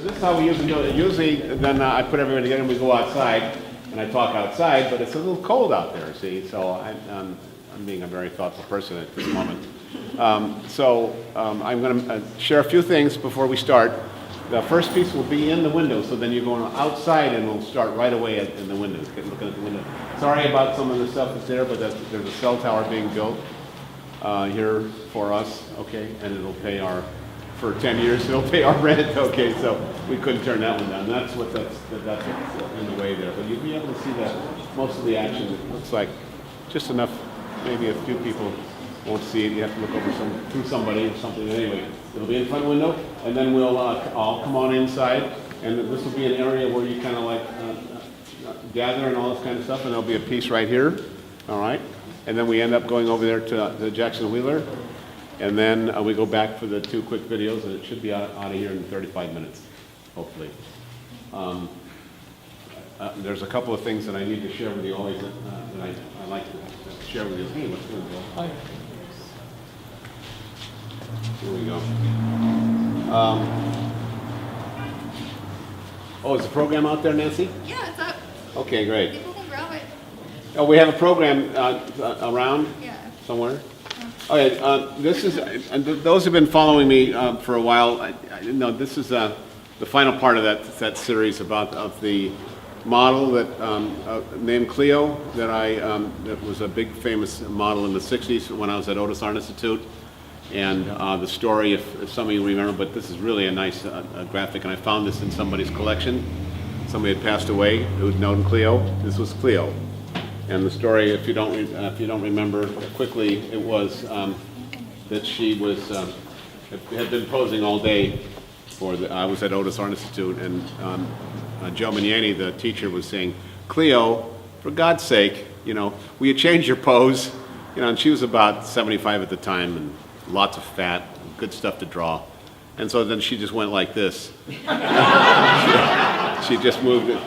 this is how we usually do it. Usually, then I put everybody together and we go outside, and I talk outside, but it's a little cold out there, see? So I'm being a very thoughtful person at this moment. I'm going to share a few things before we start. The first piece will be in the window, so then you're going outside and we'll start right away in the window, looking at the window. Sorry about some of the stuff that's there, but there's a cell tower being built here for us, okay? And it'll pay for 10 years, it'll pay our rent, okay? So we couldn't turn that one down. That's what's in the way there. But you'll be able to see that most of the action, it looks like just enough, maybe a few people won't see it. You have to look over through somebody or something. Anyway, it'll be in front of the window, and then we'll all come on inside, and this will be an area where you kind of like gather and all this kind of stuff, and there'll be a piece right here, all right? And then we end up going over there to Jackson Wheeler, and then we go back for the 2 quick videos, and it should be out of here in 35 minutes, hopefully. There's a couple of things that I need to share with you always that I like to share with you. Hey, what's going on? Hi. Here we go. Is the program out there, Nancy? Yeah, it's up. Okay, great. People can grab it. Oh, we have a program around somewhere? Okay, this is, those who've been following me for a while, this is the final part of that series of the model that named Cleo, that was a big famous model in the 60s when I was at Otis Art Institute. And the story, if some of you remember, but this is really a nice graphic, and I found this in somebody's collection. Somebody had passed away who'd known Cleo. This was Cleo. And the story, if you don't remember quickly, it was that she had been posing all day I was at Otis Art Institute, and Joe Mignani, the teacher, was saying, "Cleo, for God's sake, will you change your pose?" And she was about 75 at the time, and lots of fat, good stuff to draw. And so then she just went like this. She just moved it.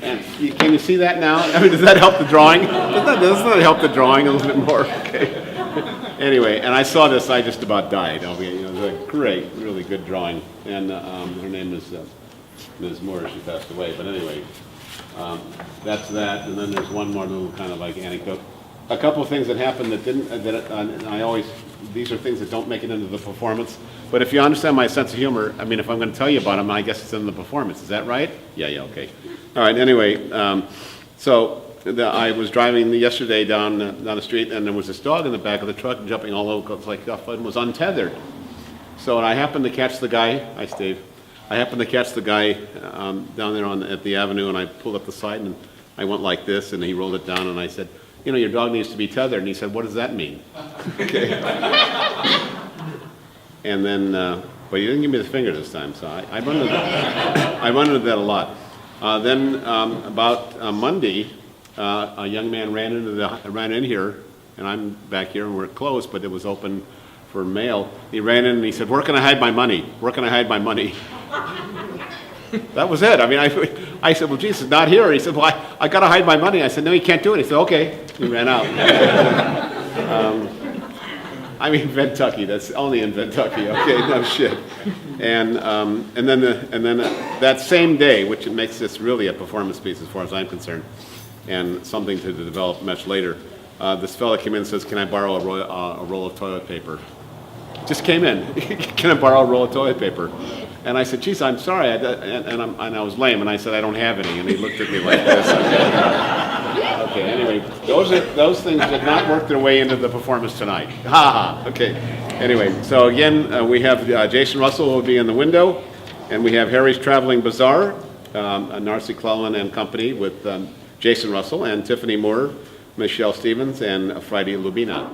And can you see that now? I mean, does that help the drawing? Doesn't that help the drawing a little bit more? Okay. Anyway, and I saw this, I just about died. It was a great, really good drawing. And her name is Ms. Moore. She passed away. But anyway, that's that. And then there's one more little kind of like anecdote. A couple of things that happened that didn't, these are things that don't make it into the performance. But if you understand my sense of humor, I mean, if I'm going to tell you about them, I guess it's in the performance. Is that right? Yeah, okay. All right, anyway, I was driving yesterday down the street, and there was this dog in the back of the truck jumping all over, like and was untethered. So I happened to catch the guy. Hi, Steve. I happened to catch the guy down there at the avenue, and I pulled up the side, and I went like this, and he rolled it down, and I said, your dog needs to be tethered. And he said, "What does that mean?" Okay. And then, but he didn't give me the finger this time, so I run into that. I run into that a lot. Then about Monday, a young man ran in here, and I'm back here, and we're closed, but it was open for mail. He ran in and he said, "Where can I hide my money? Where can I hide my money?" That was it. I mean, I said, "Well, geez, it's not here." He said, "Well, I got to hide my money." I said, "No, you can't do it." He said, "Okay." He ran out. I mean, Kentucky. That's only in Kentucky. Okay, no shit. And then that same day, which makes this really a performance piece as far as I'm concerned, and something to develop much later. This fella came in and says, "Can I borrow a roll of toilet paper?" Just came in. "Can I borrow a roll of toilet paper?" And I said, "Geez, I'm sorry." And I was lame, and I said, "I don't have any." And he looked at me like this. Okay, anyway, those things did not work their way into the performance tonight. Ha ha. Okay. Anyway, so again, we have Jason Russell who will be in the window, and we have Harry's Traveling Bazaar, Narcy Clellan and Company with Jason Russell and Tiffany Moore, Michelle Stevens, and Friday Lubina.